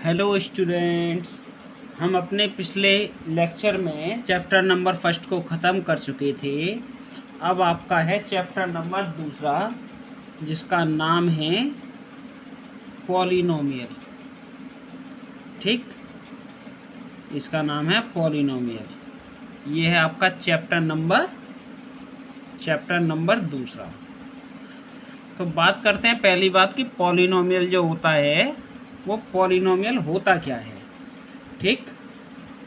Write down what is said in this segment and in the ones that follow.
Hello students. हम अपने पिछले लेक्चर में चैप्टर नंबर फर्स्ट को ख़त्म कर चुके थे। अब आपका है चैप्टर नंबर दूसरा, जिसका नाम है पॉलिनोमियल। ठीक, इसका नाम है पॉलिनोमियल। ये है आपका चैप्टर नंबर दूसरा। तो बात करते हैं पहली बात कि पॉलिनोमियल जो होता है वो पॉलिनोमियल होता क्या है। ठीक,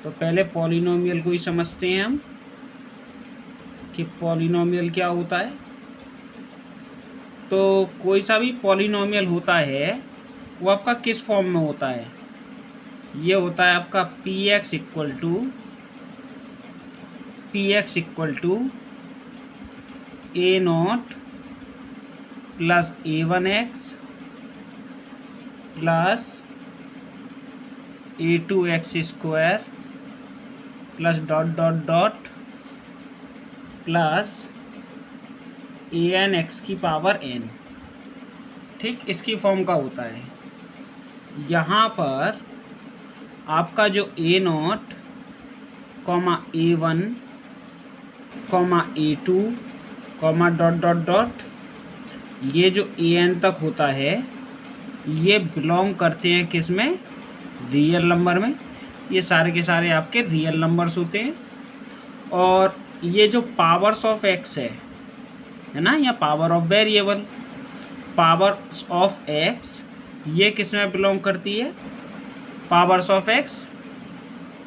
तो पहले पॉलिनोमियल को ही समझते हैं हम कि पॉलिनोमियल क्या होता है। तो कोई सा भी पॉलिनोमियल होता है वो आपका किस फॉर्म में होता है। ये होता है आपका p x equal to a naught plus a1x plus a2x² plus dot dot dot plus an(x⁴n). ठीक, इसकी फॉर्म का होता है। यहाँ पर आपका जो a0, a1, a2, dot dot dot, ये जो an तक होता है ये बिलोंग करते हैं किस में, रियल नंबर में। ये सारे के सारे आपके रियल नंबर्स होते हैं। और ये जो पावर्स ऑफ x है ना, या power of variable, powers of x ये किस में बिलोंग करती है, powers of x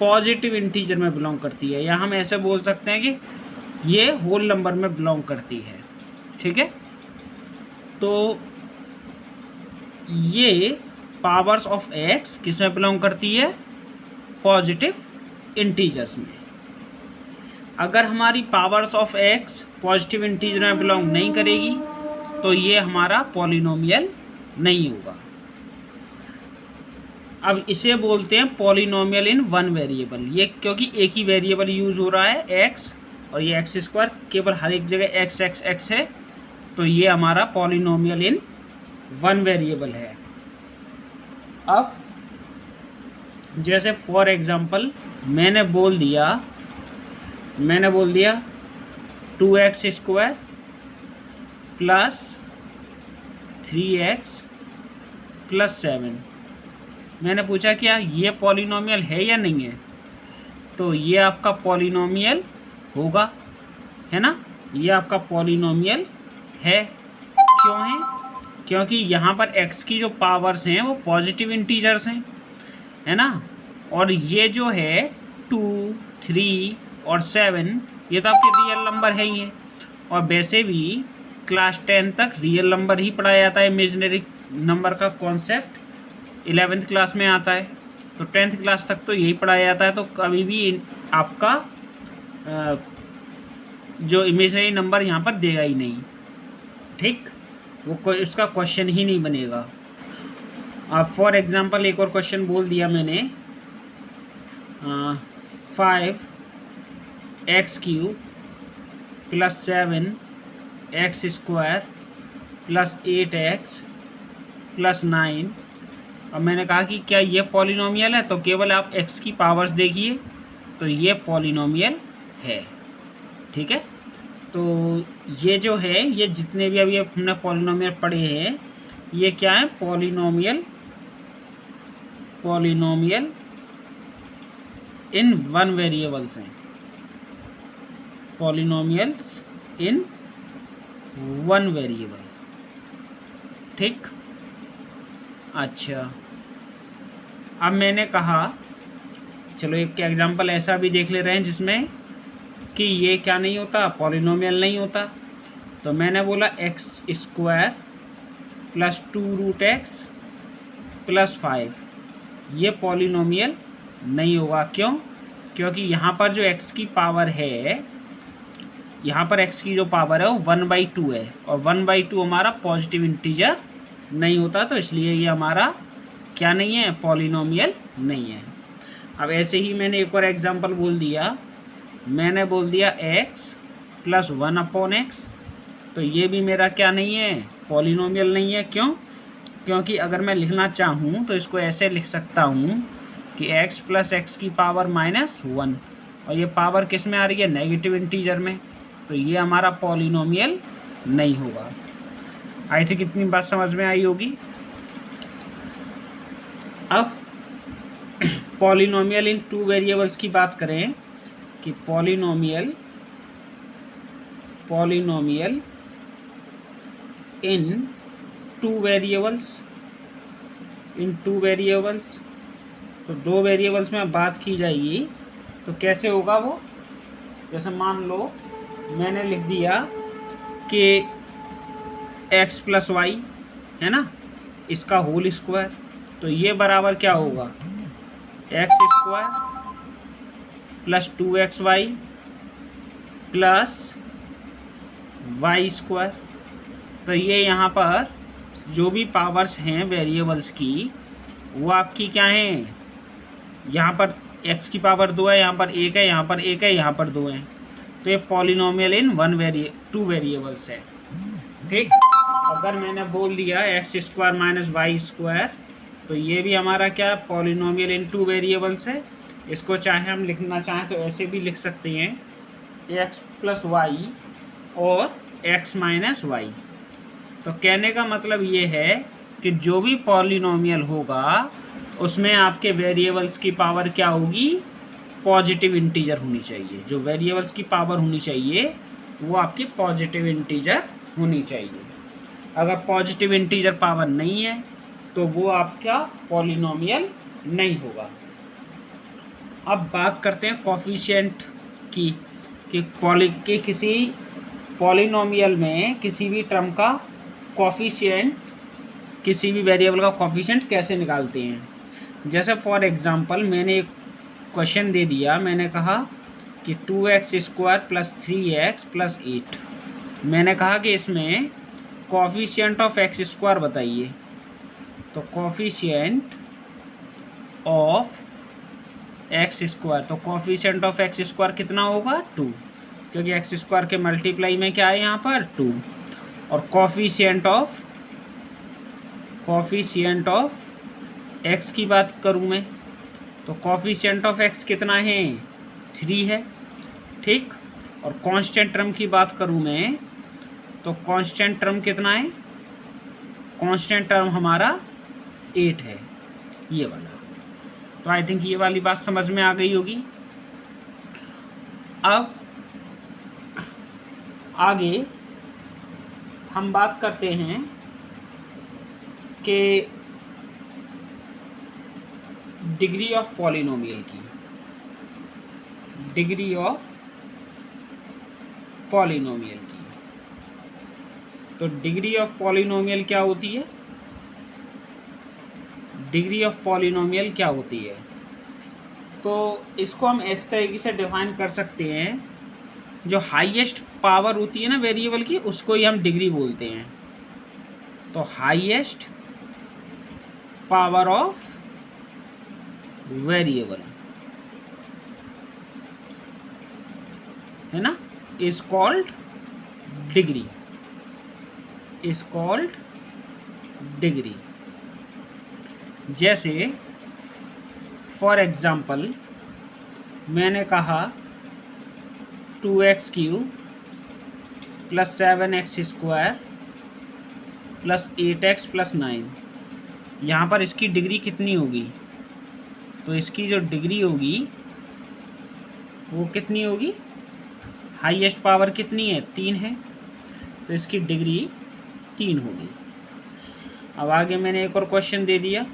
positive integer में बिलोंग करती है, या हम ऐसे बोल सकते हैं कि ये होल नंबर में बिलोंग करती है। ठीक है, तो ये पावर्स ऑफ x किस में बिलोंग करती है, पॉजिटिव इंटीजर्स में। अगर हमारी powers of x positive integer में बिलोंग नहीं करेगी तो ये हमारा पॉलिनोमियल नहीं होगा। अब इसे बोलते हैं पॉलिनोमियल इन वन वेरिएबल। ये क्योंकि एक ही वेरिएबल यूज हो रहा है x, और ये x², केवल हर एक जगह x है, तो ये हमारा पॉलिनोमियल इन वन वेरिएबल है। अब जैसे फॉर एग्जांपल मैंने बोल दिया 2x² प्लस 3x प्लस 7। मैंने पूछा क्या ये पॉलिनोमियल है या नहीं है, तो ये आपका पॉलिनोमियल होगा, है ना। ये आपका पॉलिनोमियल है। क्यों है, क्योंकि यहाँ पर x की जो पावर्स हैं वो पॉजिटिव इंटीजर्स हैं, है ना। और ये जो है 2, 3 और 7 ये तो आपके रियल नंबर है ही हैं। और वैसे भी क्लास 10 तक रियल नंबर ही पढ़ाया जाता है। इमेजिनरी नंबर का कॉन्सेप्ट 11th क्लास में आता है, तो 10th क्लास तक तो यही पढ़ाया जाता है। तो कभी भी आपका जो इमेजिनरी नंबर यहाँ पर देगा ही नहीं। ठीक, वो कोई उसका क्वेश्चन ही नहीं बनेगा। अब फॉर एग्जांपल एक और क्वेश्चन बोल दिया मैंने, 5x³ plus 7x² plus 8x plus 9। अब मैंने कहा कि क्या ये पॉलिनोमियल है, तो केवल आप x की पावर्स देखिए तो ये पॉलिनोमियल है। ठीक है, तो ये जो है, ये जितने भी अभी हमने पॉलिनोमियल पढ़े हैं ये क्या है, पॉलिनोमियल इन वन वेरिएबल्स हैं, पॉलिनोमियल्स इन वन वेरिएबल। ठीक, अच्छा, अब मैंने कहा चलो एक एग्जांपल ऐसा भी देख ले रहे हैं जिसमें कि ये क्या नहीं होता, पॉलिनोमियल नहीं होता। तो मैंने बोला x² प्लस 2√x प्लस 5, ये पॉलिनोमियल नहीं होगा। क्यों, क्योंकि यहाँ पर जो x की पावर है, यहाँ पर x की जो पावर है वो 1/2 है, और 1/2 हमारा पॉजिटिव इंटीजर नहीं होता, तो इसलिए ये हमारा क्या नहीं है, पॉलिनोमियल नहीं है। अब ऐसे ही मैंने एक और एग्जांपल बोल दिया, मैंने बोल दिया x प्लस 1/x, तो ये भी मेरा क्या नहीं है, पॉलिनोमियल नहीं है। क्यों, क्योंकि अगर मैं लिखना चाहूँ तो इसको ऐसे लिख सकता हूँ कि x प्लस एक्स की पावर -1, और ये पावर किस में आ रही है, नेगेटिव इंटीजर में, तो ये हमारा पॉलिनोमियल नहीं होगा। आई थिंक इतनी बात समझ में आई होगी। अब पॉलिनोमियल इन 2 वेरिएबल्स की बात करें कि पॉलिनोमियल इन 2 वेरिएबल्स, तो 2 वेरिएबल्स में बात की जाएगी तो कैसे होगा वो। जैसे मान लो मैंने लिख दिया कि x प्लस वाई है ना, इसका होल स्क्वायर, तो ये बराबर क्या होगा, x square plus 2xy plus y square. तो ये यहाँ पर जो भी पावर्स हैं वेरिएबल्स की वो आपकी क्या हैं, यहाँ पर x की पावर 2 है, यहाँ पर 1 है, यहाँ पर 1 है, यहाँ पर 2 है, तो ये पॉलिनोमियल इन 2 वेरिएबल्स है। ठीक, अगर मैंने बोल दिया x square minus y square, तो ये भी हमारा क्या पॉलिनोमियल इन 2 वेरिएबल्स है। इसको चाहे हम लिखना चाहें तो ऐसे भी लिख सकते हैं, एक्स प्लस वाई और एक्स माइनस वाई। तो कहने का मतलब ये है कि जो भी पॉलिनोमियल होगा उसमें आपके वेरिएबल्स की पावर क्या होगी, पॉजिटिव इंटीजर होनी चाहिए। जो वेरिएबल्स की पावर होनी चाहिए वो आपकी पॉजिटिव इंटीजर होनी चाहिए। अगर पॉजिटिव इंटीजर पावर नहीं है तो वो आपका पॉलिनोमियल नहीं होगा। अब बात करते हैं कोफिशिएंट की कि किसी पॉलिनोमियल में किसी भी टर्म का कोफिशिएंट, किसी भी वेरिएबल का कोफिशिएंट कैसे निकालते हैं। जैसे फॉर एग्जांपल मैंने एक क्वेश्चन दे दिया, मैंने कहा कि 2x square plus 3x plus 8, मैंने कहा कि इसमें कोफिशिएंट ऑफ एक्स स्क्वायर बताइए। तो कोफिशिएंट ऑफ एक्स स्क्वायर, तो कोफिशिएंट ऑफ एक्स स्क्वायर कितना होगा, 2, क्योंकि एक्स स्क्वायर के मल्टीप्लाई में क्या है यहाँ पर 2। और कोफिशिएंट ऑफ एक्स की बात करूँ मैं, तो कोफिशिएंट ऑफ एक्स कितना है, 3 है। ठीक, और कांस्टेंट टर्म की बात करूँ मैं, तो कांस्टेंट टर्म कितना है, कांस्टेंट टर्म हमारा 8 है, ये वाला। तो आई थिंक ये वाली बात समझ में आ गई होगी। अब आगे हम बात करते हैं कि डिग्री ऑफ पॉलिनोमियल की। डिग्री ऑफ पॉलिनोमियल की, तो डिग्री ऑफ पॉलिनोमियल क्या होती है, डिग्री ऑफ पॉलिनोमियल क्या होती है, तो इसको हम इस तरीके से डिफाइन कर सकते हैं, जो हाईएस्ट पावर होती है ना वेरिएबल की, उसको ही हम डिग्री बोलते हैं। तो हाईएस्ट पावर ऑफ वेरिएबल है ना, is called degree, is called degree. जैसे फॉर एग्जाम्पल मैंने कहा 2x³ plus 7x square plus 8x plus 9, यहाँ पर इसकी डिग्री कितनी होगी, तो इसकी जो डिग्री होगी वो कितनी होगी, हाईएस्ट पावर कितनी है, 3 है, तो इसकी डिग्री 3 होगी। अब आगे मैंने एक और क्वेश्चन दे दिया,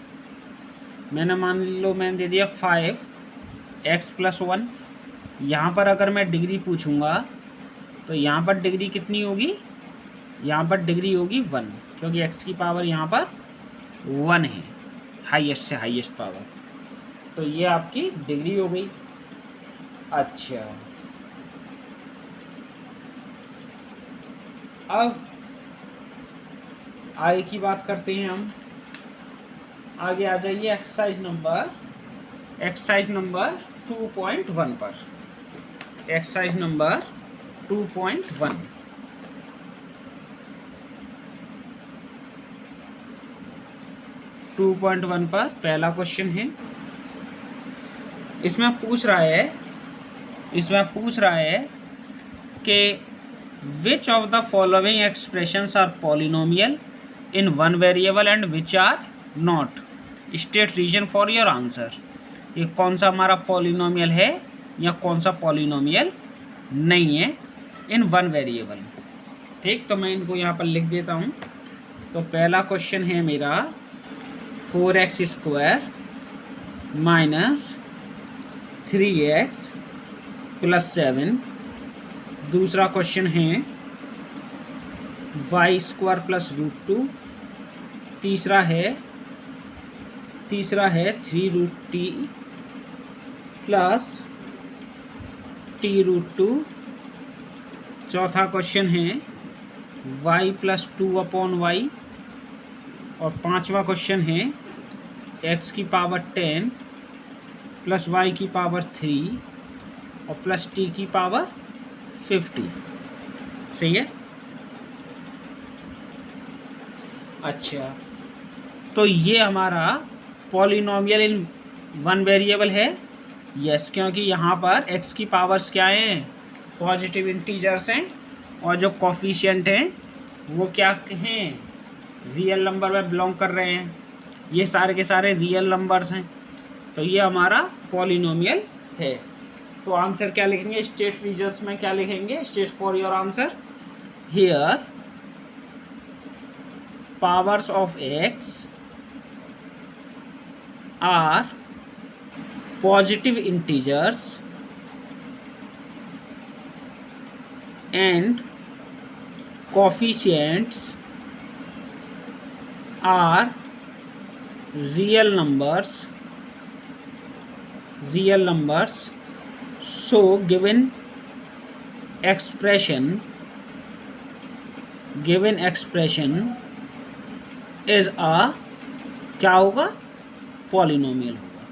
मैंने मान लो मैंने दे दिया 5x प्लस 1, यहाँ पर अगर मैं डिग्री पूछूंगा तो यहाँ पर डिग्री कितनी होगी, यहाँ पर डिग्री होगी 1, क्योंकि x की पावर यहाँ पर 1 है, हाईएस्ट से हाईएस्ट पावर, तो ये आपकी डिग्री हो गई। अच्छा, अब आगे की बात करते हैं हम। आगे आ जाइए एक्सरसाइज नंबर 2.1 पर। Exercise number 2.1। 2.1 पर पहला क्वेश्चन है। इसमें पूछ रहा है कि which of the following expressions are polynomial in one variable and which are not, state reason for your answer. ये कौन सा हमारा पॉलिनोमियल है या कौन सा पॉलिनोमियल नहीं है इन वन वेरिएबल। ठीक, तो मैं इनको यहाँ पर लिख देता हूँ। तो पहला क्वेश्चन है मेरा 4x² - 3x + 7। दूसरा क्वेश्चन है y² + √2। तीसरा है 3√t + t√2। चौथा क्वेश्चन है y + 2/y। और पांचवा क्वेश्चन है x की पावर 10 + y की पावर 3 और + t की पावर 50। सही है। अच्छा, तो ये हमारा पॉलिनोमियल इन वन वेरिएबल है। यस, क्योंकि यहाँ पर x की पावर्स क्या हैं, पॉजिटिव इंटीजर्स हैं, और जो कोफिशिएंट हैं वो क्या हैं, रियल नंबर में बिलोंग कर रहे हैं। ये सारे के सारे रियल नंबर्स हैं, तो ये हमारा पॉलिनोमियल है। तो आंसर क्या लिखेंगे, स्टेट रीजन्स में क्या लिखेंगे, state for your answer. Here powers of x are positive integers and coefficients are real numbers. So given expression is आ क्या होगा, पॉलिनोमियल होगा।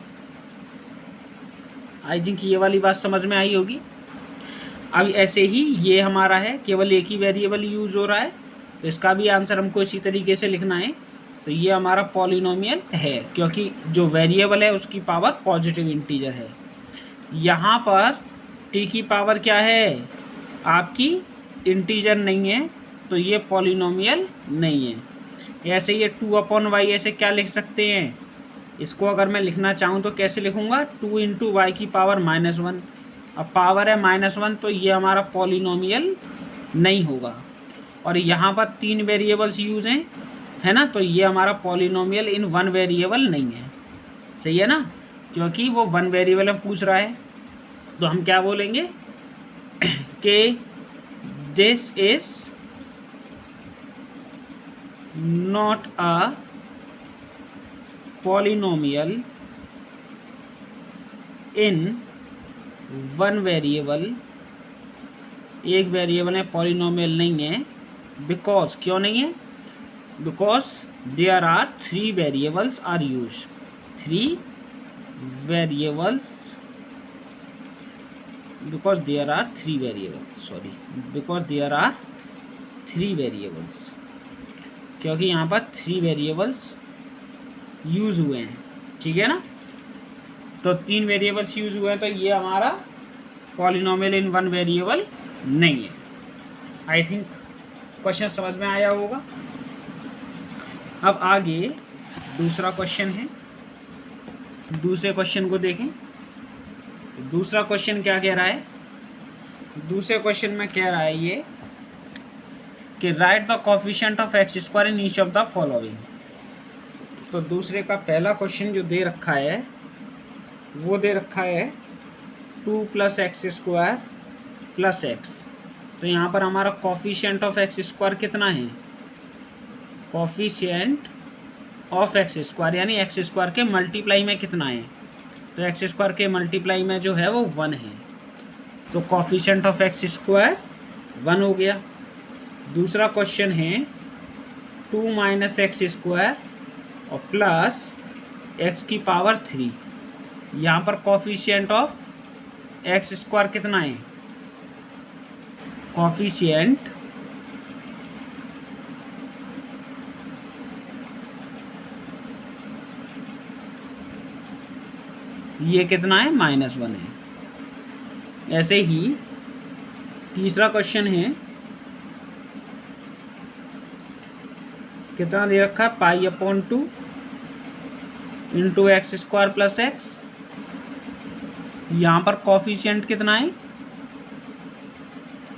आई थिंक ये वाली बात समझ में आई होगी। अब ऐसे ही ये हमारा है, केवल एक ही वेरिएबल यूज हो रहा है, तो इसका भी आंसर हमको इसी तरीके से लिखना है। तो ये हमारा पॉलिनोमियल है क्योंकि जो वेरिएबल है उसकी पावर पॉजिटिव इंटीजर है। यहाँ पर t की पावर क्या है, आपकी इंटीजर नहीं है, तो ये पॉलिनोमियल नहीं है। ऐसे ये 2/y ऐसे क्या लिख सकते हैं, इसको अगर मैं लिखना चाहूँ तो कैसे लिखूँगा, 2 × y की पावर -1। अब पावर है -1, तो ये हमारा पॉलिनोमियल नहीं होगा। और यहाँ पर 3 वेरिएबल्स यूज हैं, है ना, तो ये हमारा पॉलिनोमियल इन वन वेरिएबल नहीं है। सही है ना, क्योंकि वो वन वेरिएबल में पूछ रहा है। तो हम क्या बोलेंगे कि this is not a polynomial in one variable। एक वेरिएबल में पॉलिनोमियल नहीं है, बिकॉज क्यों नहीं है, because there are 3 variables are use. 3 variables, because there are 3 variables, because there are 3 variables, क्योंकि यहाँ पर 3 वेरिएबल्स यूज़ हुए हैं। ठीक है ना, तो 3 वेरिएबल्स यूज़ हुए हैं, तो ये हमारा पॉलिनोमियल इन वन वेरिएबल नहीं है। आई थिंक क्वेश्चन समझ में आया होगा। अब आगे दूसरा क्वेश्चन है, दूसरे क्वेश्चन को देखें। दूसरा क्वेश्चन क्या कह रहा है, दूसरे क्वेश्चन में कह रहा है ये कि right the coefficient of x² in each of the following. तो दूसरे का पहला क्वेश्चन जो दे रखा है वो दे रखा है 2 + x² + x। तो यहाँ पर हमारा कोफिशिएंट ऑफ x² कितना है, कोफिशिएंट ऑफ x² यानी x² के मल्टीप्लाई में कितना है, तो x² के मल्टीप्लाई में जो है वो 1 है। तो कोफिशिएंट ऑफ x² 1 हो गया। दूसरा क्वेश्चन है 2 - x² और प्लस x की पावर 3। यहाँ पर कोफिशिएंट ऑफ x² कितना है, कोफिशिएंट ये कितना है, -1 है। ऐसे ही तीसरा क्वेश्चन है, कितना दे रखा है, π/2 इंटू x² प्लस एक्स। यहाँ पर कॉफिशिएंट कितना है,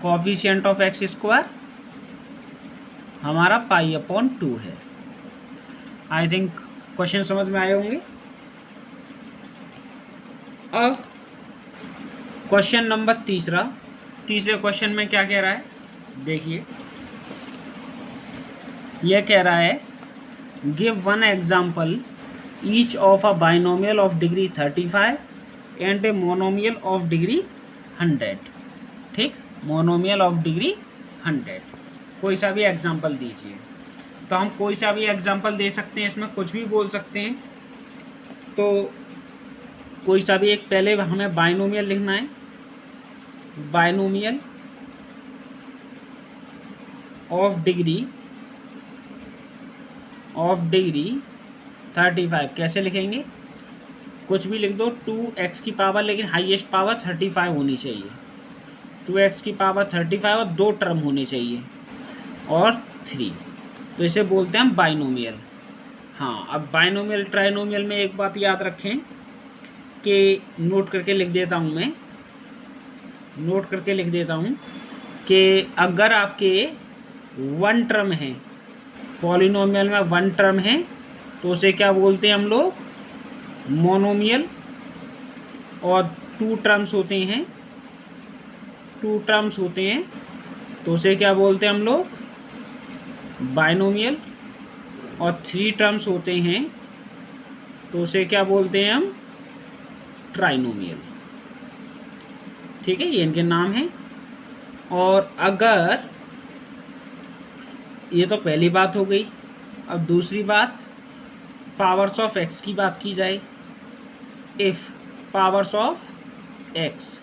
कॉफिशिएंट ऑफ x² हमारा π/2 है। आई थिंक क्वेश्चन समझ में आए होंगे। अब क्वेश्चन नंबर तीसरे क्वेश्चन में क्या कह रहा है, देखिए। यह कह रहा है give one example each of a binomial of degree 35 and a monomial of degree 100। ठीक, मोनोमियल ऑफ डिग्री 100। कोई सा भी एग्जाम्पल दीजिए। तो हम कोई सा भी एग्जाम्पल दे सकते हैं, इसमें कुछ भी बोल सकते हैं। तो कोई सा भी एक, पहले हमें बाइनोमियल लिखना है। बाइनोमियल ऑफ डिग्री 35 कैसे लिखेंगे, कुछ भी लिख दो, 2x की पावर, लेकिन हाईएस्ट पावर 35 होनी चाहिए। 2x की पावर 35 और 2 टर्म होने चाहिए और 3। तो इसे बोलते हैं बाइनोमियल। हाँ, अब बाइनोमियल ट्राइनोमियल में एक बात याद रखें कि नोट करके लिख देता हूँ कि अगर आपके 1 टर्म है, पॉलिनोमियल में 1 टर्म है, तो उसे क्या बोलते हैं हम लोग, मोनोमियल। और 2 टर्म्स होते हैं तो उसे क्या बोलते हैं हम लोग, बाइनोमियल। और 3 टर्म्स होते हैं तो उसे क्या बोलते हैं हम, ट्राइनोमियल। ठीक है, ये इनके नाम हैं। और अगर, ये तो पहली बात हो गई। अब दूसरी बात, पावर्स ऑफ एक्स की बात की जाए। इफ़ पावर्स ऑफ एक्स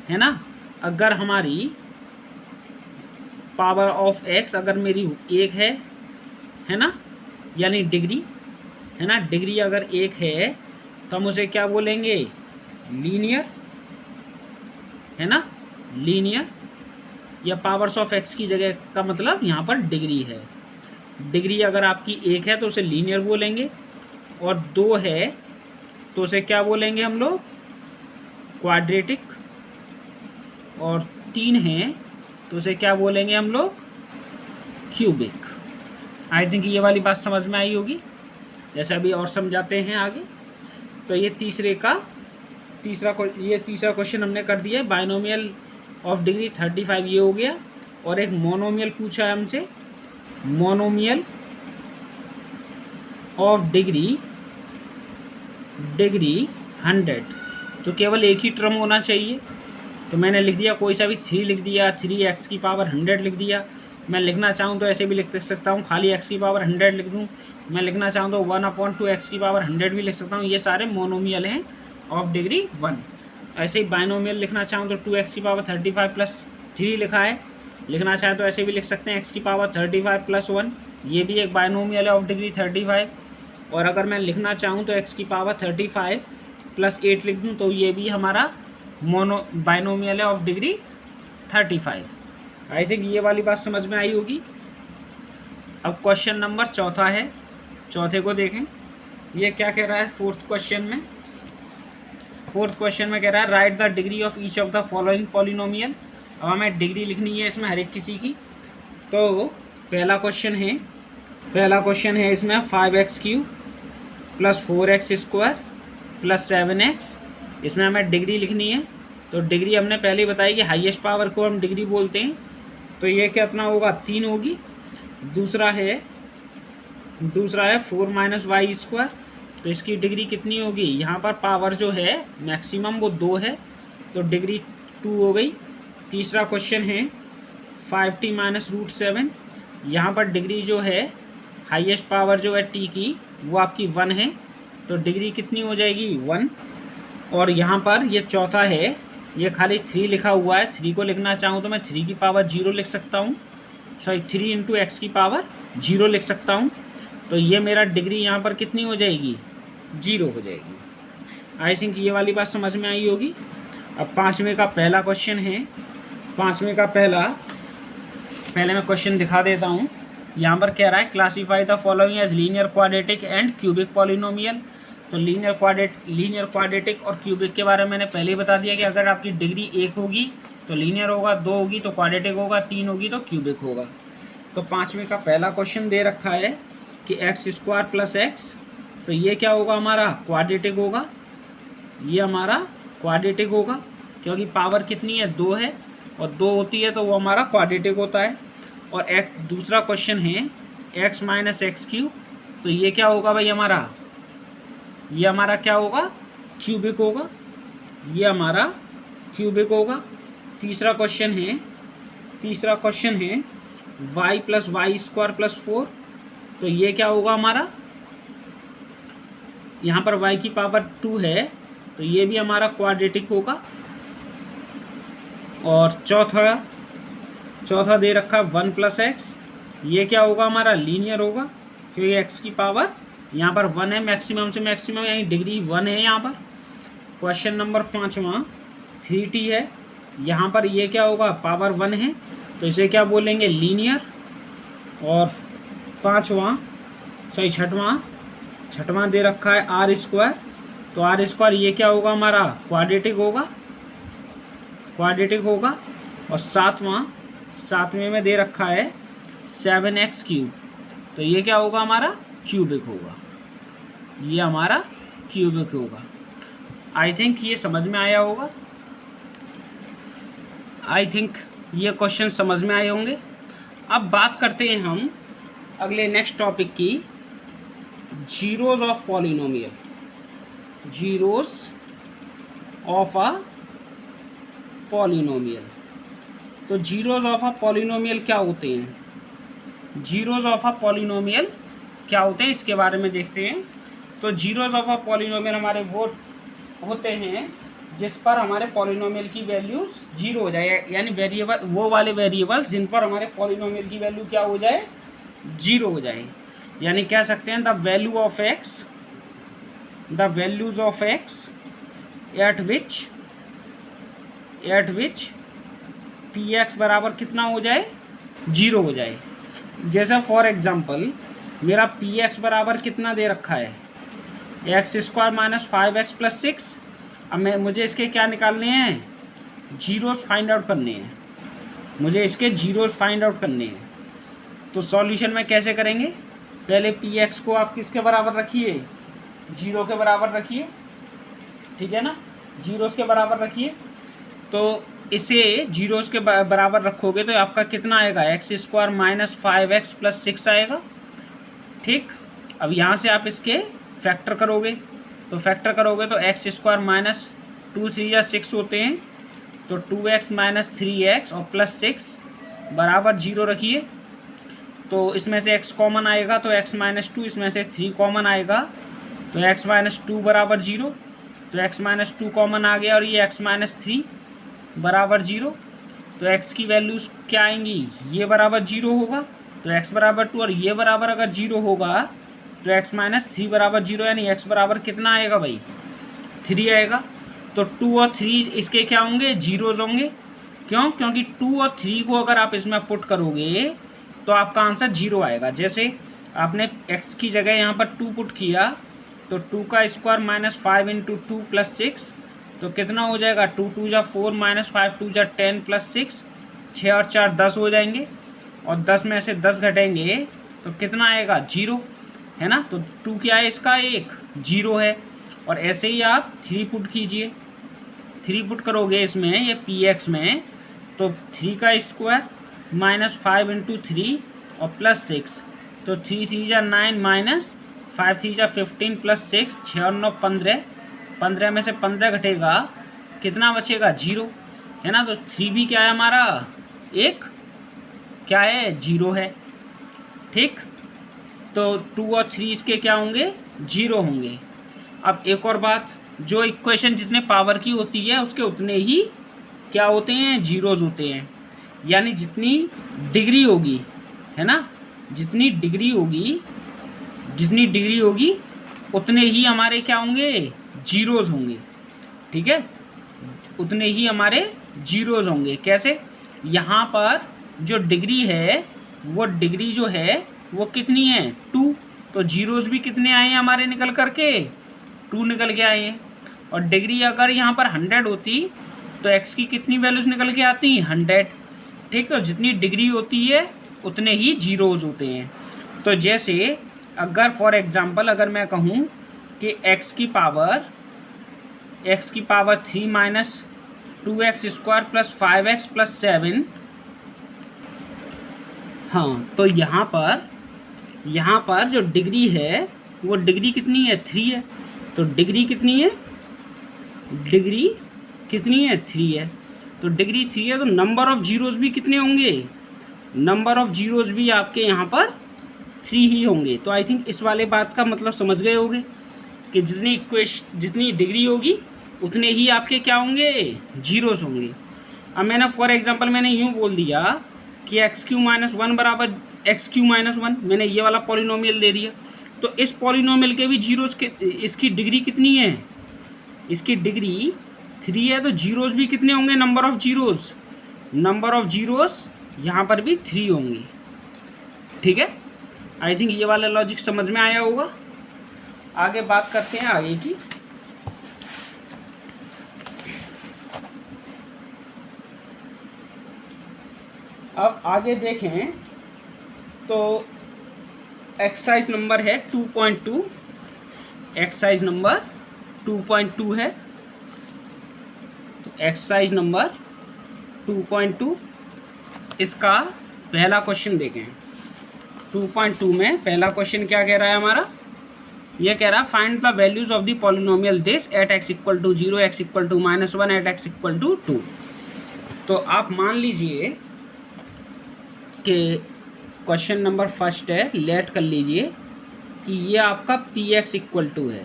है ना, अगर हमारी पावर ऑफ एक्स अगर मेरी 1 है ना, यानी डिग्री है ना, डिग्री अगर 1 है तो हम उसे क्या बोलेंगे, लीनियर, है ना, लीनियर। या पावर्स ऑफ एक्स की जगह का मतलब यहाँ पर डिग्री है। डिग्री अगर आपकी 1 है तो उसे लीनियर बोलेंगे, और 2 है तो उसे क्या बोलेंगे हम लोग, क्वाड्रेटिक। और 3 है तो उसे क्या बोलेंगे हम लोग, क्यूबिक। आई थिंक ये वाली बात समझ में आई होगी। जैसे अभी और समझाते हैं आगे। तो ये तीसरा क्वेश्चन हमने कर दिया है, बाइनोमियल ऑफ डिग्री 35 ये हो गया। और एक मोनोमियल पूछा है हमसे, मोनोमियल ऑफ डिग्री 100। तो केवल एक ही टर्म होना चाहिए। तो मैंने लिख दिया, कोई सा भी 3 लिख दिया, 3x की पावर 100 लिख दिया। मैं लिखना चाहूँ तो ऐसे भी लिख सकता हूँ, खाली x की पावर 100 लिख दूँ। मैं लिखना चाहूँ तो 1/2x की पावर 100 भी लिख सकता हूँ। ये सारे मोनोमियल हैं ऑफ डिग्री 1। ऐसे ही बाइनोमियल लिखना चाहूँ तो 2x की पावर 35 प्लस 3 लिखा है। लिखना चाहें तो ऐसे भी लिख सकते हैं, x की पावर 35 प्लस 1, ये भी एक बाइनोमियल है ऑफ डिग्री 35। और अगर मैं लिखना चाहूँ तो x की पावर 35 प्लस 8 लिख दूँ, तो ये भी हमारा बाइनोमियल है ऑफ डिग्री 35। आई थिंक ये वाली बात समझ में आई होगी। अब क्वेश्चन नंबर 4 है, चौथे को देखें। ये क्या कह रहा है, फोर्थ क्वेश्चन में कह रहा है right the degree of each of the following polynomial. अब हमें डिग्री लिखनी है इसमें हर एक किसी की। तो पहला क्वेश्चन है इसमें 5x³ plus 4x² plus 7x। इसमें हमें डिग्री लिखनी है। तो डिग्री हमने पहले ही बताई कि हाईएस्ट पावर को हम डिग्री बोलते हैं। तो ये कितना होगा, 3 होगी। दूसरा है 4 - y²। तो इसकी डिग्री कितनी होगी, यहाँ पर पावर जो है मैक्सिमम वो 2 है, तो डिग्री 2 हो गई। तीसरा क्वेश्चन है 5t - √7। यहाँ पर डिग्री जो है हाईएस्ट पावर जो है t की वो आपकी 1 है, तो डिग्री कितनी हो जाएगी, 1। और यहाँ पर ये चौथा है, ये खाली 3 लिखा हुआ है। 3 को लिखना चाहूँ तो मैं 3 की पावर 0 लिख सकता हूँ, 3 × x की पावर 0 लिख सकता हूँ। तो ये मेरा डिग्री यहाँ पर कितनी हो जाएगी, 0 हो जाएगी। आई थिंक ये वाली बात समझ में आई होगी। अब 5वें का पहला क्वेश्चन है। 5वें का पहले मैं क्वेश्चन दिखा देता हूँ। यहाँ पर कह रहा है classify the following as linear quadratic and cubic polynomial. तो लीनियर क्वाड्रेटिक और क्यूबिक के बारे में मैंने पहले ही बता दिया कि अगर आपकी डिग्री 1 होगी तो लीनियर होगा, 2 होगी तो क्वाड्रेटिक होगा, 3 होगी तो क्यूबिक होगा। तो 5वें का पहला क्वेश्चन दे रखा है कि x² + x, तो ये क्या होगा हमारा क्वाड्रेटिक होगा, ये हमारा क्वाड्रेटिक होगा क्योंकि पावर कितनी है 2 है और 2 होती है तो वो हमारा क्वाड्रेटिक होता है। और दूसरा क्वेश्चन है x - x³, तो ये क्या होगा भाई हमारा, ये हमारा क्या होगा क्यूबिक होगा, ये हमारा क्यूबिक होगा। तीसरा क्वेश्चन है y + y² + 4, तो ये क्या होगा हमारा, यहाँ पर y की पावर 2 है तो ये भी हमारा क्वाड्रेटिक होगा। और चौथा दे रखा 1 + x, ये क्या होगा हमारा लीनियर होगा क्योंकि x की पावर यहाँ पर 1 है, मैक्सिमम से मैक्सिमम यानी डिग्री 1 है यहाँ पर। क्वेश्चन नंबर 5वां 3t है, यहाँ पर ये क्या होगा पावर 1 है तो इसे क्या बोलेंगे लीनियर। और छठवां दे रखा है r², तो r² ये क्या होगा हमारा क्वाड्रेटिक होगा। और सातवें में दे रखा है 7x³, तो ये क्या होगा हमारा क्यूबिक होगा, ये हमारा क्यूबिक होगा। आई थिंक ये समझ में आया होगा, आई थिंक ये क्वेश्चन समझ में आए होंगे। अब बात करते हैं हम अगले नेक्स्ट टॉपिक की, zeros of polynomial. Zeros of a polynomial, तो जीरोज ऑफ अ पॉलिनोमियल क्या होते हैं, जीरोज ऑफ अ पॉलिनोमियल क्या होते हैं इसके बारे में देखते हैं। तो जीरोज ऑफ अ पॉलिनोमियल हमारे वो होते हैं जिस पर हमारे पॉलिनोमियल की वैल्यूज 0 हो जाए, यानी वेरिएबल वो वाले वेरिएबल्स जिन पर हमारे पॉलिनोमियल की वैल्यू क्या हो जाए 0 हो जाए। यानी कह सकते हैं the values of x eight which px बराबर कितना हो जाए 0 हो जाए। जैसा फॉर एग्जांपल मेरा px बराबर कितना दे रखा है x² - 5x + 6। अब मुझे इसके क्या निकालने हैं, जीरोस फाइंड आउट करने हैं, मुझे इसके जीरोस फाइंड आउट करने हैं। तो सॉल्यूशन में कैसे करेंगे, पहले px को आप किसके बराबर रखिए, 0 के बराबर रखिए, ठीक है ना, जीरोस के बराबर रखिए। तो इसे जीरोस के बराबर रखोगे तो आपका कितना आएगा x² - 5x + 6 आएगा, ठीक। अब यहाँ से आप इसके फैक्टर करोगे तो x² - 2 3 या 6 होते हैं, तो 2x - 3x और +6 बराबर 0 रखिए। तो इसमें से x कॉमन आएगा तो x - 2, इसमें से 3 कॉमन आएगा तो x - 2 बराबर 0, तो x - 2 कॉमन आ गया और ये x - 3 बराबर 0। तो x की वैल्यूज क्या आएंगी, ये बराबर 0 होगा तो x बराबर 2 और ये बराबर अगर 0 होगा तो x - 3 बराबर 0, यानी x बराबर कितना आएगा भाई 3 आएगा। तो 2 और 3 इसके क्या होंगे जीरोज होंगे, क्यों, क्योंकि 2 और 3 को अगर आप इसमें पुट करोगे तो आपका आंसर 0 आएगा। जैसे आपने x की जगह यहाँ पर 2 पुट किया तो 2 का स्क्वायर -5 × 2 + 6, तो कितना हो जाएगा 2 2 जा 4 -5 2 जा 10 + 6, 6 और 4 10 हो जाएंगे और 10 में से 10 घटेंगे तो कितना आएगा 0, है ना। तो 2 क्या है इसका 1 0 है। और ऐसे ही आप 3 पुट कीजिए, 3 पुट करोगे इसमें ये px में, तो 3 का स्क्वायर -5 × 3 और +6, तो 3 3 जा 9 -5 3 जा 15 +6 6 और 9 15, 15 में से 15 घटेगा कितना बचेगा 0, है ना। तो 3 भी क्या है हमारा एक क्या है 0 है, ठीक। तो 2 और 3 इसके क्या होंगे 0 होंगे। अब एक और बात, जो इक्वेशन जितने पावर की होती है उसके उतने ही क्या होते हैं जीरोज होते हैं, यानी जितनी डिग्री होगी, है ना, जितनी डिग्री होगी उतने ही हमारे क्या होंगे जीरोज़ होंगे, ठीक है, उतने ही हमारे जीरोज़ होंगे। कैसे? यहाँ पर जो डिग्री है वो डिग्री जो है वो कितनी है 2, तो जीरोज़ भी कितने आए हैं हमारे निकल कर के 2 निकल के आए हैं। और डिग्री अगर यहाँ पर 100 होती तो x की कितनी वैल्यूज़ निकल के आती 100, ठीक। तो जितनी डिग्री होती है उतने ही जीरोज़ होते हैं। तो जैसे अगर फॉर एग्ज़ाम्पल अगर मैं कहूँ कि x की power 3 minus 2x square plus 5x plus 7, हाँ, तो यहाँ पर जो डिग्री है वो डिग्री कितनी है 3 है। तो डिग्री कितनी है 3 है। तो डिग्री 3 है तो नंबर ऑफ़ जीरोज़ भी कितने होंगे, नंबर ऑफ़ जीरोज़ भी आपके यहाँ पर 3 ही होंगे। तो आई थिंक इस वाले बात का मतलब समझ गए होंगे कि जितनी डिग्री होगी उतने ही आपके क्या होंगे जीरोज़ होंगे। अब मैंने फॉर एग्जांपल मैंने यूँ बोल दिया कि x³ - 1 बराबर x³ - 1, मैंने ये वाला पॉलिनोमियल दे दिया। तो इस पॉलिनोमियल के भी जीरोज़ के, इसकी डिग्री कितनी है, इसकी डिग्री 3 है, तो जीरोज़ भी कितने होंगे, नंबर ऑफ़ जीरोज़ यहाँ पर भी 3 होंगे, ठीक है। आई थिंक ये वाला लॉजिक समझ में आया होगा। आगे बात करते हैं आगे की। अब आगे देखें तो एक्सरसाइज नंबर है 2.2, एक्सरसाइज नंबर 2.2 है। तो एक्सरसाइज नंबर 2.2 इसका पहला क्वेश्चन देखें। 2.2 में पहला क्वेश्चन क्या कह रहा है हमारा, ये कह रहा है find the values of the polynomial this at x = 0, x = -1 at x = 2। तो आप मान लीजिए कि क्वेश्चन नंबर फर्स्ट है, लेट कर लीजिए कि ये आपका px = है।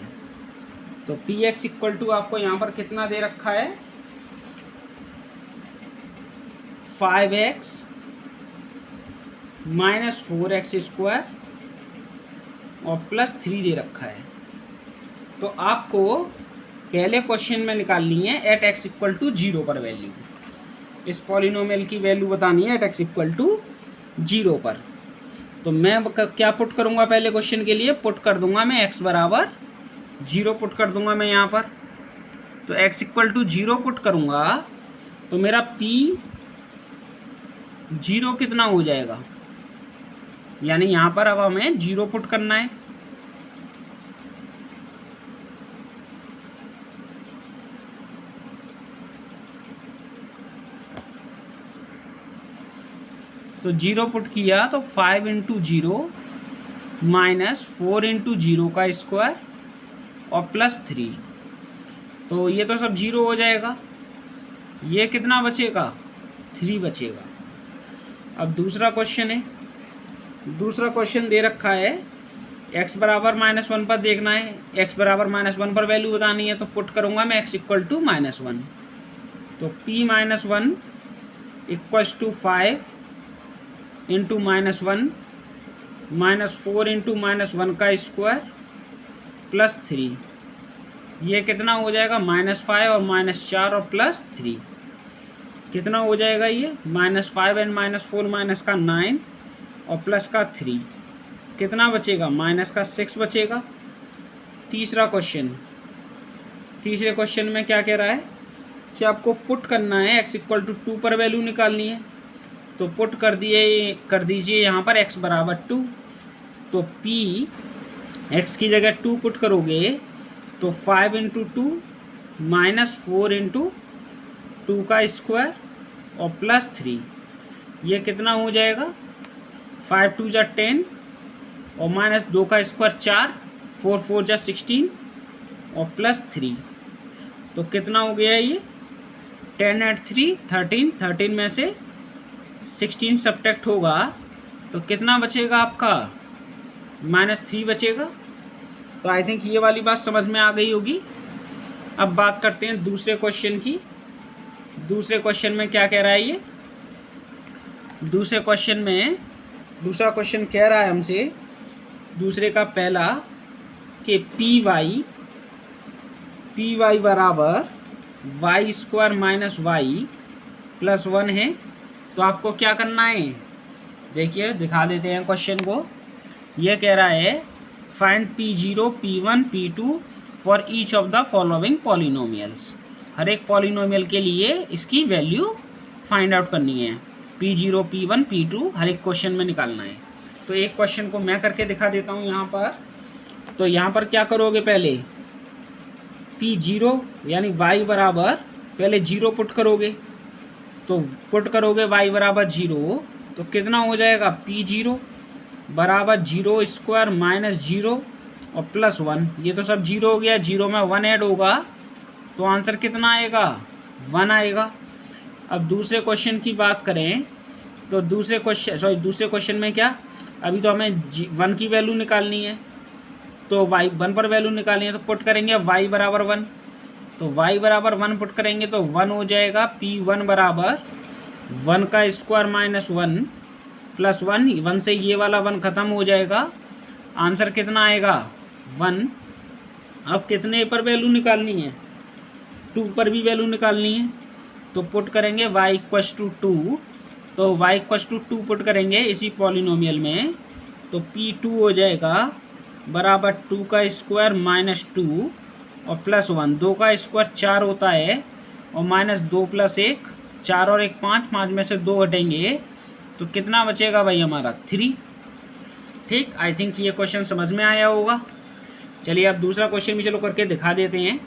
तो px = आपको यहाँ पर कितना दे रखा है 5x - 4x² और +3 दे रखा है। तो आपको पहले क्वेश्चन में निकालनी है एट x = 0 पर वैल्यू, इस पॉलिनोमियल की वैल्यू बतानी है एट x = 0 पर। तो मैं क्या पुट करूँगा, पहले क्वेश्चन के लिए पुट कर दूंगा मैं x बराबर 0 पुट कर दूंगा मैं यहाँ पर। तो x = 0 पुट करूँगा तो मेरा p 0 कितना हो जाएगा, यानी यहाँ पर अब हमें 0 पुट करना है। तो 0 पुट किया तो 5 × 0 - 4 × 0 का स्क्वायर और +3, तो ये तो सब 0 हो जाएगा। ये कितना बचेगा 3 बचेगा। अब दूसरा क्वेश्चन है, दूसरा क्वेश्चन दे रखा है x बराबर -1 पर देखना है, x बराबर -1 पर वैल्यू बतानी है। तो पुट करूँगा मैं x = -1। तो p - 1 = 5 × -1 - 4 × -1 का स्क्वायर +3, ये कितना हो जाएगा -5 और -4 और +3, कितना हो जाएगा ये -5 एंड -4 - का 9 और प्लस का 3, कितना बचेगा -6 बचेगा। तीसरा क्वेश्चन, तीसरे क्वेश्चन में क्या कह रहा है कि आपको पुट करना है x = 2 पर वैल्यू निकालनी है। तो पुट कर दीजिए यहाँ पर x बराबर 2। तो p x की जगह 2 पुट करोगे तो 5 × 2 - 4 × 2 का स्क्वायर और +3, ये कितना हो जाएगा 5 × 2 = 10 और -2 का स्क्वायर 4, 4 × 4 = 16 और +3, तो कितना हो गया ये 10 × 3 13, 13 में से 16 सब्ट्रैक्ट होगा तो कितना बचेगा आपका -3 बचेगा। तो आई थिंक ये वाली बात समझ में आ गई होगी। अब बात करते हैं दूसरे क्वेश्चन की। दूसरे क्वेश्चन में क्या कह रहा है ये, दूसरे क्वेश्चन में दूसरा क्वेश्चन कह रहा है हमसे, दूसरे का पहला कि पी वाई बराबर y square minus y plus 1 है। तो आपको क्या करना है, देखिए दिखा देते हैं क्वेश्चन को। ये कह रहा है find P0, P1, P2 for each of the following polynomials. हर एक पॉलिनोमियल के लिए इसकी वैल्यू फाइंड आउट करनी है। P0, P1, P2 हर एक क्वेश्चन में निकालना है। तो एक क्वेश्चन को मैं करके दिखा देता हूँ यहाँ पर। तो यहाँ पर क्या करोगे, पहले P0 यानी y बराबर पहले 0 पुट करोगे। तो पुट करोगे y बराबर 0 तो कितना हो जाएगा, P0 बराबर 0 स्क्वायर माइनस 0 और प्लस 1। ये तो सब 0 हो गया, 0 में 1 ऐड होगा तो आंसर कितना आएगा, 1 आएगा। अब दूसरे क्वेश्चन की बात करें तो दूसरे क्वेश्चन में क्या, अभी तो हमें 1 की वैल्यू निकालनी है। तो y 1 पर वैल्यू निकालनी है तो पुट करेंगे y बराबर 1। तो y बराबर 1 पुट करेंगे तो 1 हो जाएगा। P1 बराबर 1 का स्क्वायर माइनस 1 प्लस 1, 1 से ये वाला 1 ख़त्म हो जाएगा। आंसर कितना आएगा, 1। अब कितने पर वैल्यू निकालनी है, 2 पर भी वैल्यू निकालनी है। तो पुट करेंगे y इक्वस टू 2। तो y इक्वस टू 2 पुट करेंगे इसी पॉलिनोमियल में तो P2 हो जाएगा बराबर 2 का स्क्वायर माइनस 2 और प्लस 1। 2 का स्क्वायर 4 होता है और माइनस 2 प्लस 1, 4 और 1 5, 5 में से 2 हटेंगे तो कितना बचेगा भाई हमारा, 3। ठीक, आई थिंक ये क्वेश्चन समझ में आया होगा। चलिए अब दूसरा क्वेश्चन भी चलो करके दिखा देते हैं।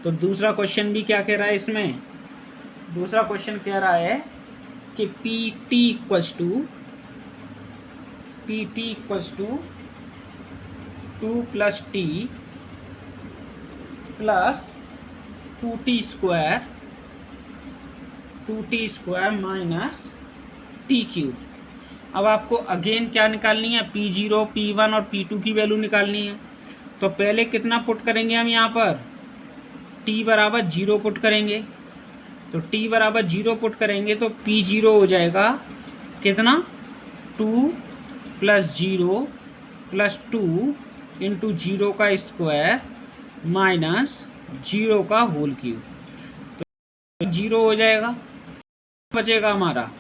तो दूसरा क्वेश्चन भी क्या कह रहा है इसमें, दूसरा क्वेश्चन कह रहा है कि PT equals to 2 plus t plus 2t square minus t cube. अब आपको अगेन क्या निकालनी है, P0, P1 और P2 की वैल्यू निकालनी है। तो पहले कितना पुट करेंगे हम यहाँ पर, t बराबर 0 पुट करेंगे। तो t बराबर 0 पुट करेंगे तो P0 हो जाएगा कितना, 2 प्लस 0 प्लस 2 इंटू 0 का स्क्वायर माइनस 0 का होल क्यूब। तो 0 हो जाएगा, बचेगा हमारा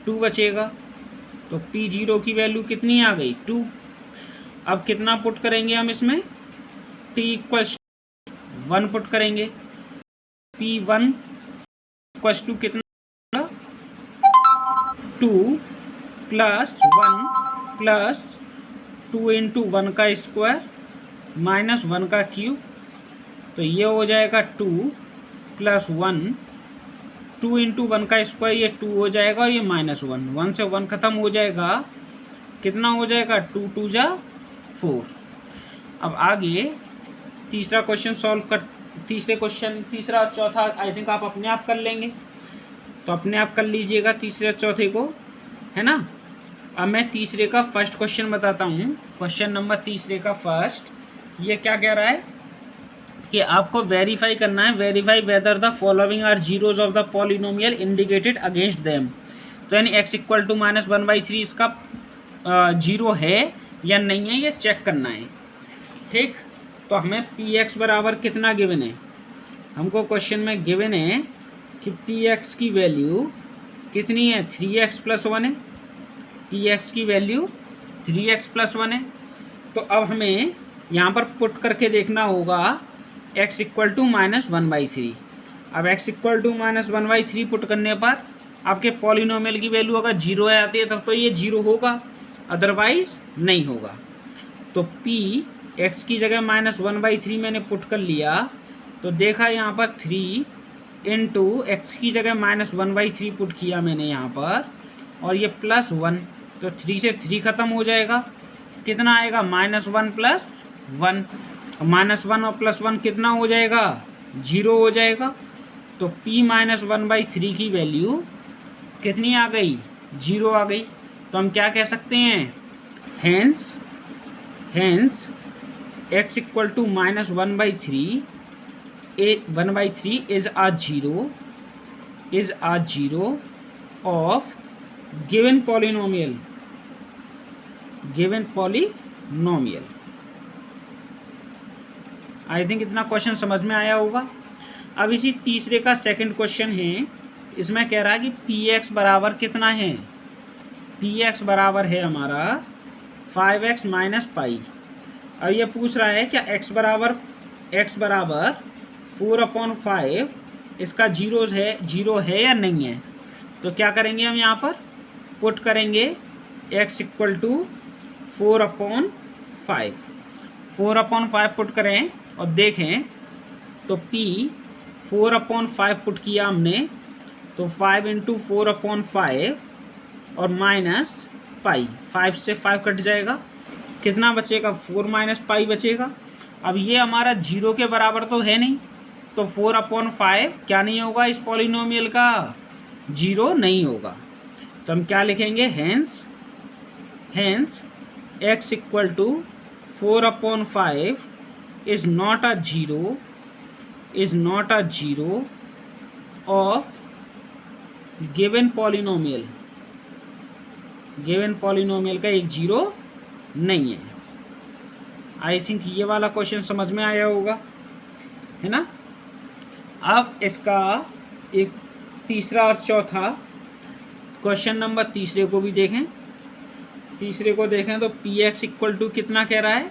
2 बचेगा। तो P0 की वैल्यू कितनी आ गई, 2। अब कितना पुट करेंगे हम इसमें, t इक्वल्स 1 पुट करेंगे। P1 इक्वल्स टू कितना, 2 प्लस 1 प्लस 2 इंटू 1 का स्क्वायर माइनस 1 का क्यूब। तो ये हो जाएगा 2 प्लस 1, 2 इंटू 1 का स्क्वायर ये 2 हो जाएगा और ये माइनस 1, 1 से 1 ख़त्म हो जाएगा। कितना हो जाएगा, 2 2 जा 4। अब आगे तीसरा क्वेश्चन सॉल्व कर, तीसरा और चौथा आई थिंक आप अपने आप कर लेंगे। तो अपने आप कर लीजिएगा तीसरे और चौथे को, है ना। अब मैं तीसरे का फर्स्ट क्वेश्चन बताता हूँ। क्वेश्चन नंबर तीसरे का फर्स्ट, ये क्या कह रहा है कि आपको वेरीफाई करना है, verify whether the following are zeros of the polynomial indicated against them. तो यानी x इक्वल टू -1/3 इसका 0 है या नहीं है, ये चेक करना है। ठीक, तो हमें px बराबर कितना गिवन है, हमको क्वेश्चन में गिवन है कि px की वैल्यू कितनी है, 3x प्लस 1 है। px की वैल्यू 3x प्लस 1 है। तो अब हमें यहाँ पर पुट करके देखना होगा x इक्वल टू -1/3। अब x इक्वल टू -1/3 पुट करने पर आपके पॉलिनोमियल की वैल्यू अगर 0 आती है तब तो ये 0 होगा, अदरवाइज नहीं होगा। तो p x की जगह -1/3 मैंने पुट कर लिया तो देखा यहाँ पर 3 इंटू एक्स की जगह -1/3 पुट किया मैंने यहाँ पर और ये +1। तो 3 से 3 ख़त्म हो जाएगा, कितना आएगा, -1 प्लस 1। -1 और +1 कितना हो जाएगा, 0 हो जाएगा। तो p -1/3 की वैल्यू कितनी आ गई, 0 आ गई। तो हम क्या कह सकते हैं, hence x equal to -1/3 is a 0 of given polynomial I think इतना क्वेश्चन समझ में आया होगा। अब इसी तीसरे का सेकंड क्वेश्चन है, इसमें कह रहा है कि पी एक्स बराबर कितना है। पी एक्स बराबर है हमारा 5x माइनस पाई। अब ये पूछ रहा है क्या x बराबर 4/5 इसका जीरो है या नहीं है। तो क्या करेंगे हम यहाँ पर पुट करेंगे x इक्वल टू 4/5 पुट करें और देखें तो p 4/5 पुट किया हमने तो 5 इंटू 4/5 और माइनस पाई, 5 से 5 कट जाएगा, कितना बचेगा 4 माइनस पाई बचेगा। अब ये हमारा 0 के बराबर तो है नहीं, तो 4/5 क्या नहीं होगा, इस पॉलिनोमियल का 0 नहीं होगा। तो हम क्या लिखेंगे, hence x equal to 4/5 is not a zero of given polynomial का एक जीरो नहीं है। आई थिंक ये वाला क्वेश्चन समझ में आया होगा, है ना। अब इसका एक तीसरा और चौथा क्वेश्चन नंबर तीसरे को भी देखें। तो पी एक्स इक्वल टू कितना कह रहा है,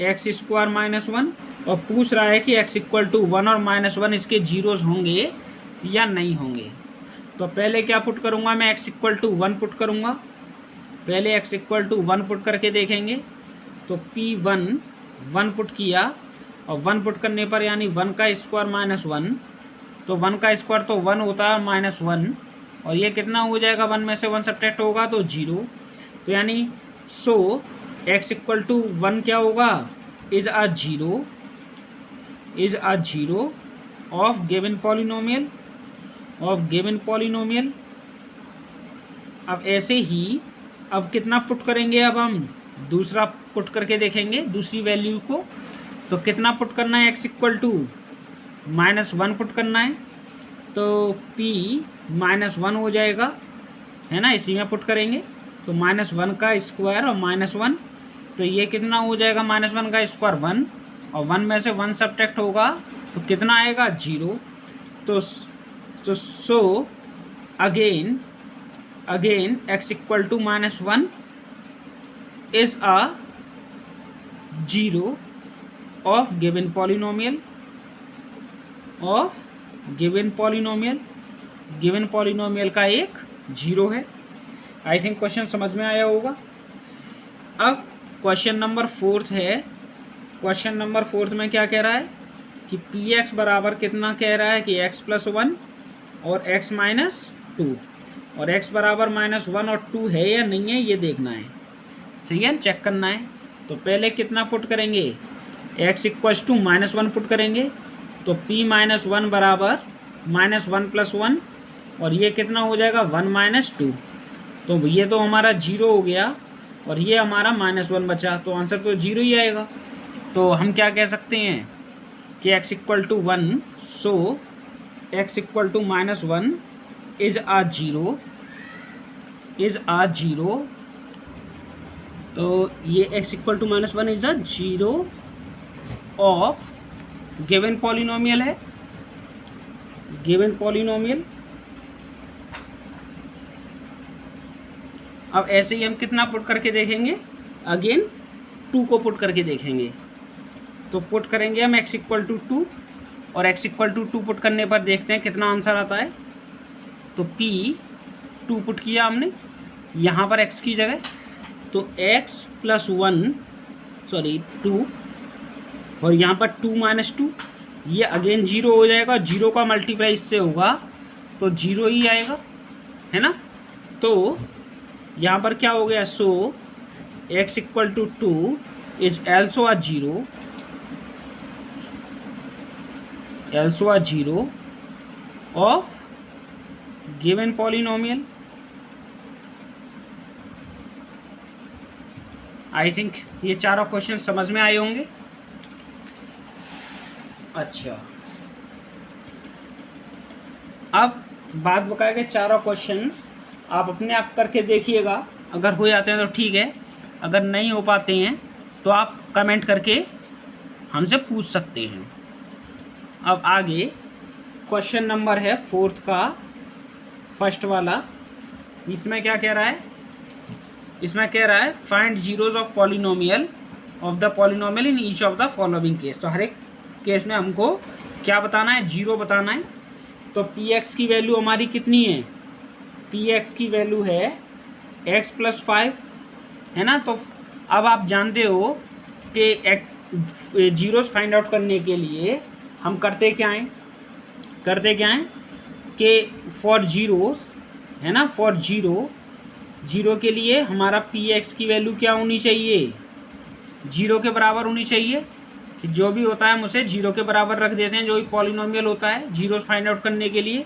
x² -1 और पूछ रहा है कि x इक्वल टू 1 और -1 इसके जीरोस होंगे या नहीं होंगे। तो पहले क्या पुट करूँगा मैं, x इक्वल टू 1 पुट करूँगा। पहले x इक्वल टू 1 पुट करके देखेंगे तो p1 पुट किया और 1 पुट करने पर यानी 1 का स्क्वायर -1, तो 1 का स्क्वायर तो 1 होता है -1 और ये कितना हो जाएगा, 1 में से 1 सब्ट्रैक्ट होगा तो 0। तो यानी x इक्वल टू 1 क्या होगा, is a zero of given polynomial. अब ऐसे ही अब कितना पुट करेंगे, अब हम दूसरा पुट करके देखेंगे दूसरी वैल्यू को। तो कितना पुट करना है, x इक्वल टू -1 पुट करना है तो p -1 हो जाएगा, है ना, इसी में पुट करेंगे तो -1 का स्क्वायर और -1 तो ये कितना हो जाएगा, -1 का स्क्वायर 1 और 1 में से 1 सब्ट्रैक्ट होगा तो कितना आएगा 0। तो so again x equal to -1 is a zero of given polynomial का एक जीरो है। आई थिंक क्वेश्चन समझ में आया होगा। अब क्वेश्चन नंबर 4 है। क्वेश्चन नंबर 4 में क्या कह रहा है कि पी एक्स बराबर कितना कह रहा है कि x+1 और x -2 और x बराबर -1 और 2 है या नहीं है ये देखना है, सही है, चेक करना है। तो पहले कितना पुट करेंगे, x इक्वल टू -1 पुट करेंगे तो p -1 बराबर -1 + 1 और ये कितना हो जाएगा 1 - 2। तो ये तो हमारा 0 हो गया और ये हमारा -1 बचा, तो आंसर तो 0 ही आएगा। तो हम क्या कह सकते हैं कि x equal to 1, so x equal to -1 is a zero. तो ये x equal to -1 is a zero of given polynomial है, गिवन पॉलिनोमियल। अब ऐसे ही हम कितना पुट करके देखेंगे, अगेन 2 को पुट करके देखेंगे। तो पुट करेंगे हम x इक्वल टू 2 और x इक्वल टू 2 पुट करने पर देखते हैं कितना आंसर आता है। तो p 2 पुट किया हमने यहाँ पर x की जगह, तो x+1 2 और यहाँ पर 2 - 2 ये अगेन 0 हो जाएगा, 0 का मल्टीप्लाई इससे होगा तो 0 ही आएगा, है ना। तो यहाँ पर क्या हो गया, so x equal to 2 is also a zero of given polynomial. I think ये चारों क्वेश्चन समझ में आए होंगे। अच्छा, अब बात बकाया के चारों क्वेश्चंस आप अपने आप करके देखिएगा, अगर हो जाते हैं तो ठीक है, अगर नहीं हो पाते हैं तो आप कमेंट करके हमसे पूछ सकते हैं। अब आगे क्वेश्चन नंबर है 4th का, फर्स्ट वाला। इसमें क्या कह रहा है? इसमें कह रहा है find zeros of polynomial of the polynomial in each of the following case. तो हर एक केस में हमको क्या बताना है? जीरो बताना है। तो पी एक्स की वैल्यू हमारी कितनी है? पी एक्स की वैल्यू है एक्स प्लस 5, है ना। तो अब आप जानते हो कि जीरोस फाइंड आउट करने के लिए हम करते क्या हैं कि फॉर जीरोस, है ना, फॉर जीरो के लिए हमारा पी एक्स की वैल्यू क्या होनी चाहिए? जीरो के बराबर होनी चाहिए। कि जो भी होता है हम उसे जीरो के बराबर रख देते हैं, जो भी पॉलिनोमियल होता है जीरोस फाइंड आउट करने के लिए।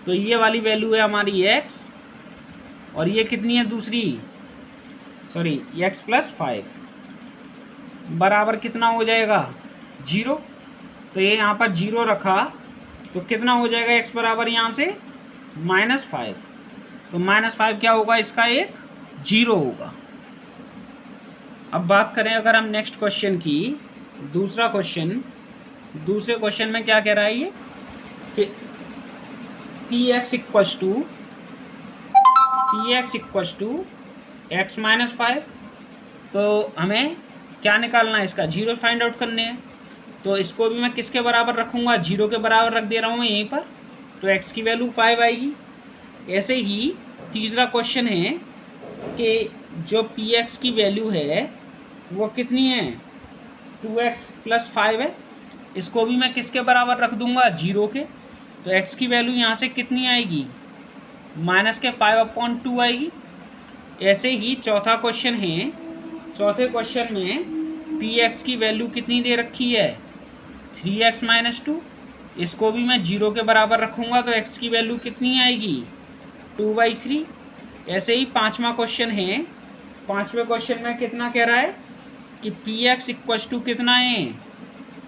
तो ये वाली वैल्यू है हमारी एक्स, और ये कितनी है दूसरी? सॉरी, एक्स प्लस 5 बराबर कितना हो जाएगा? जीरो। तो ये यहाँ पर जीरो रखा तो कितना हो जाएगा? एक्स बराबर यहाँ से -5। तो -5 क्या होगा? इसका एक जीरो होगा। अब बात करें अगर हम नेक्स्ट क्वेश्चन की, दूसरे क्वेश्चन में क्या कह रहा है ये कि p x equals to x -5। तो हमें क्या निकालना है? इसका जीरो फाइंड आउट करने हैं। तो इसको भी मैं किसके बराबर रखूँगा? जीरो के बराबर रख दे रहा हूँ मैं यहीं पर। तो एक्स की वैल्यू 5 आएगी। ऐसे ही तीसरा क्वेश्चन है कि जो पी एक्स की वैल्यू है वो कितनी है? 2x प्लस 5 है। इसको भी मैं किसके बराबर रख दूंगा? जीरो के। तो x की वैल्यू यहाँ से कितनी आएगी? -5/2 आएगी। ऐसे ही चौथा क्वेश्चन है। चौथे क्वेश्चन में पी एक्स की वैल्यू कितनी दे रखी है? 3x - 2। इसको भी मैं जीरो के बराबर रखूँगा तो x की वैल्यू कितनी आएगी? 2/3। ऐसे ही पाँचवा क्वेश्चन है। पाँचवें क्वेश्चन में कितना कह रहा है कि पी एक्स इक्वस टू कितना है?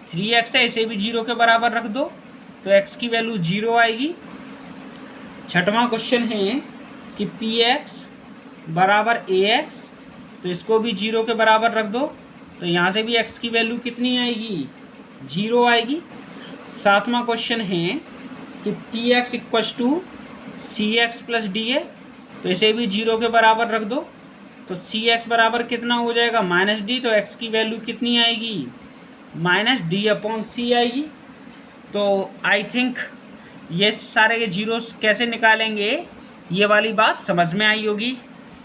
3x है, इसे भी जीरो के बराबर रख दो तो x की वैल्यू 0 आएगी। छठवां क्वेश्चन है कि पी एक्स बराबर ax, तो इसको भी जीरो के बराबर रख दो तो यहाँ से भी x की वैल्यू कितनी आएगी? 0 आएगी। सातवां क्वेश्चन है कि p x equals to CX plus d है, तो इसे भी जीरो के बराबर रख दो तो CX बराबर कितना हो जाएगा? -d। तो x की वैल्यू कितनी आएगी? -d/c आएगी। तो आई थिंक ये सारे के जीरोस कैसे निकालेंगे ये वाली बात समझ में आई होगी।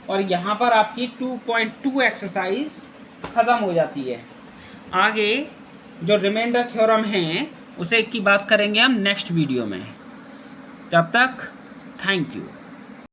और यहाँ पर आपकी 2.2 एक्सरसाइज ख़त्म हो जाती है। आगे जो रिमाइंडर थ्योरम हैं उसे की बात करेंगे हम नेक्स्ट वीडियो में। तब तक थैंक यू।